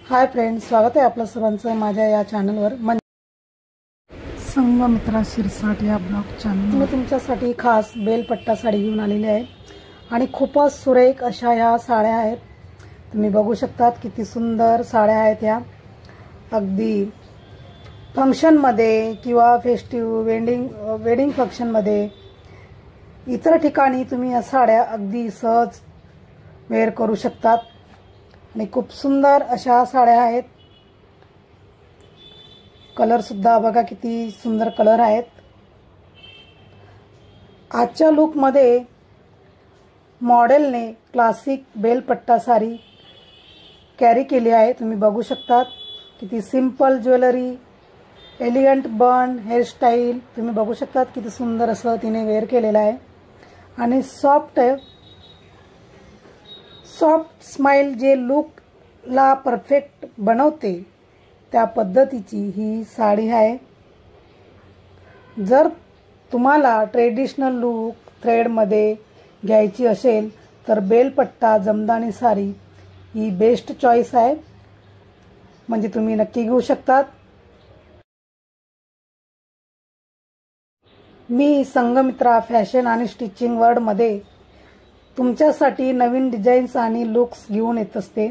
Hi friends, स्वागत आहे आपलं सर्वांचं माझ्या या चॅनलवर संगमित्रा शिरसाट या ब्लॉग चॅनल। मी तुमच्यासाठी खास बेलपट्टा साडी घेऊन आलेली आहे आणि खूपच सुरेख अशा ह्या साड्या आहेत। तुम्ही बघू शकतात किती सुंदर साड्या आहेत या। अगदी फंक्शन मध्ये किंवा फेस्टिव्ह वेडिंग फंक्शन मध्ये इतर ठिकाणी तुम्ही या साड्या अगदी सहज वेअर करू शकतात आणि खूप सुंदर अशा साड्या आहेत। कलर सुद्धा बघा किती सुंदर कलर आहेत। आजच्या लुक मध्ये मॉडेलने क्लासिक बेलपट्टा साडी कॅरी केली आहे। तुम्ही बघू शकतात किती सिंपल ज्वेलरी, एलिगंट बन हेअरस्टाईल तुम्ही बघू शकतात किती सुंदर असं तिने वेअर केलेलं आहे आणि सॉफ्ट स्माइल जे लुक ला परफेक्ट बनवते त्या पद्धतीची ही साडी आहे। जर तुम्हाला ट्रेडिशनल लुक थ्रेड मध्ये घ्यायची असेल तर बेलपट्टा जमदानी साडी ही बेस्ट चॉईस आहे, म्हणजे तुम्ही नक्की घेऊ शकतात। मी संगमित्रा फॅशन आणि स्टिचिंग वर्ल्ड मध्ये तुमच्यासाठी नवीन डिझाईन्स आणि लुक्स घेऊन येत असते।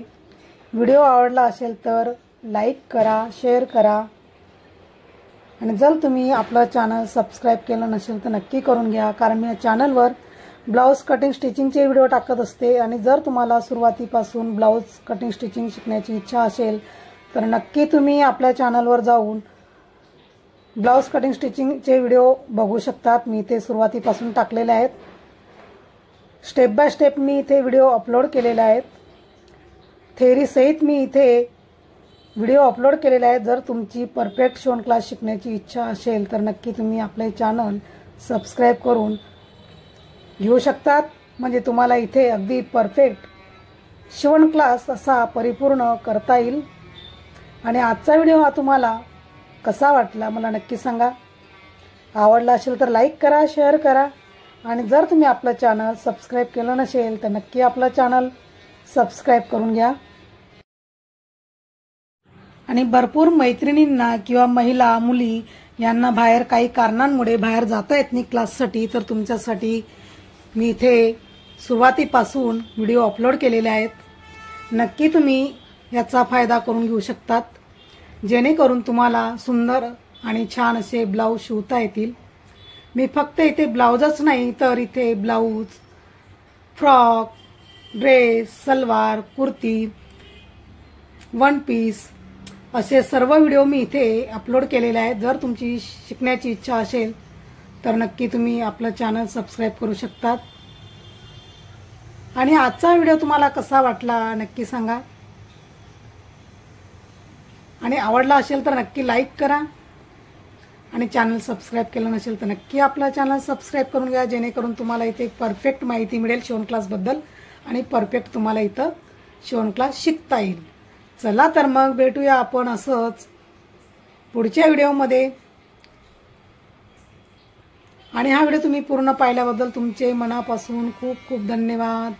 व्हिडिओ आवडला असेल तर लाईक करा, शेअर करा आणि जर तुम्ही आपलं चॅनल सबस्क्राइब केलं नसेल तर नक्की करून घ्या, कारण मी या चॅनलवर ब्लाउज कटिंग स्टिचिंगचे व्हिडिओ टाकत असते। आणि जर तुम्हाला सुरुवातीपासून ब्लाउज कटिंग स्टिचिंग शिकण्याची इच्छा असेल तर नक्की तुम्ही आपल्या चॅनलवर जाऊन ब्लाउज कटिंग स्टिचिंगचे व्हिडिओ बघू शकतात। मी इथे सुरुवातीपासून टाकलेले आहेत, स्टेप बाय स्टेप मी इथे व्हिडिओ अपलोड केलेले आहेत। थेअरी सहित मी इथे व्हिडिओ अपलोड केलेले आहेत। जर तुमची परफेक्ट शिवण क्लास शिकण्याची इच्छा असेल तर नक्की तुम्ही आपले चॅनल सबस्क्राइब करून घेऊ शकतात, म्हणजे तुम्हाला इथे अगदी परफेक्ट शिवण क्लास असा परिपूर्ण करता येईल। आणि आजचा व्हिडिओ हा तुम्हाला कसा वाटला मला नक्की सांगा। आवडला असेल तर लाईक करा, शेअर करा आणि जर तुम्ही आपलं चॅनल सबस्क्राइब केलं नसेल तर नक्की आपलं चॅनल सबस्क्राइब करून घ्या। आणि भरपूर मैत्रिणींना किंवा महिला मुली यांना बाहेर काही कारणांमुळे बाहेर जाता येत नाही क्लाससाठी, तर तुमच्यासाठी मी इथे सुरुवातीपासून व्हिडिओ अपलोड केलेले आहेत। नक्की तुम्ही याचा फायदा करून घेऊ शकतात, जेणेकरून तुम्हाला सुंदर आणि छान असे ब्लाऊज शिवता येतील। मी फक्त इथे ब्लाऊजच नाही तर इथे blouse, frock, dress, salwar, kurti, one piece असे सर्व व्हिडिओ मी इथे अपलोड केलेले आहेत। जर तुमची शिकण्याची इच्छा असेल तर नक्की तुम्ही आपलं चॅनल सबस्क्राइब करू शकतात। आणि आजचा व्हिडिओ तुम्हाला कसा वाटला नक्की सांगा आणि आवडला असेल तर नक्की लाईक करा आणि चॅनल सबस्क्राइब केलं नसेल तर नक्की आपला चॅनल सबस्क्राइब करून घ्या, जेणेकरून तुम्हाला इथे परफेक्ट माहिती मिळेल शिवण क्लास बद्दल आणि परफेक्ट तुम्हाला इथं शिवण क्लास शिकता येईल। चला तर मग भेटूया आपण असंच पुढच्या व्हिडिओमध्ये। आणि हा व्हिडिओ तुम्ही पूर्ण पाहिल्याबद्दल तुमचे मनापासून खूप खूप धन्यवाद।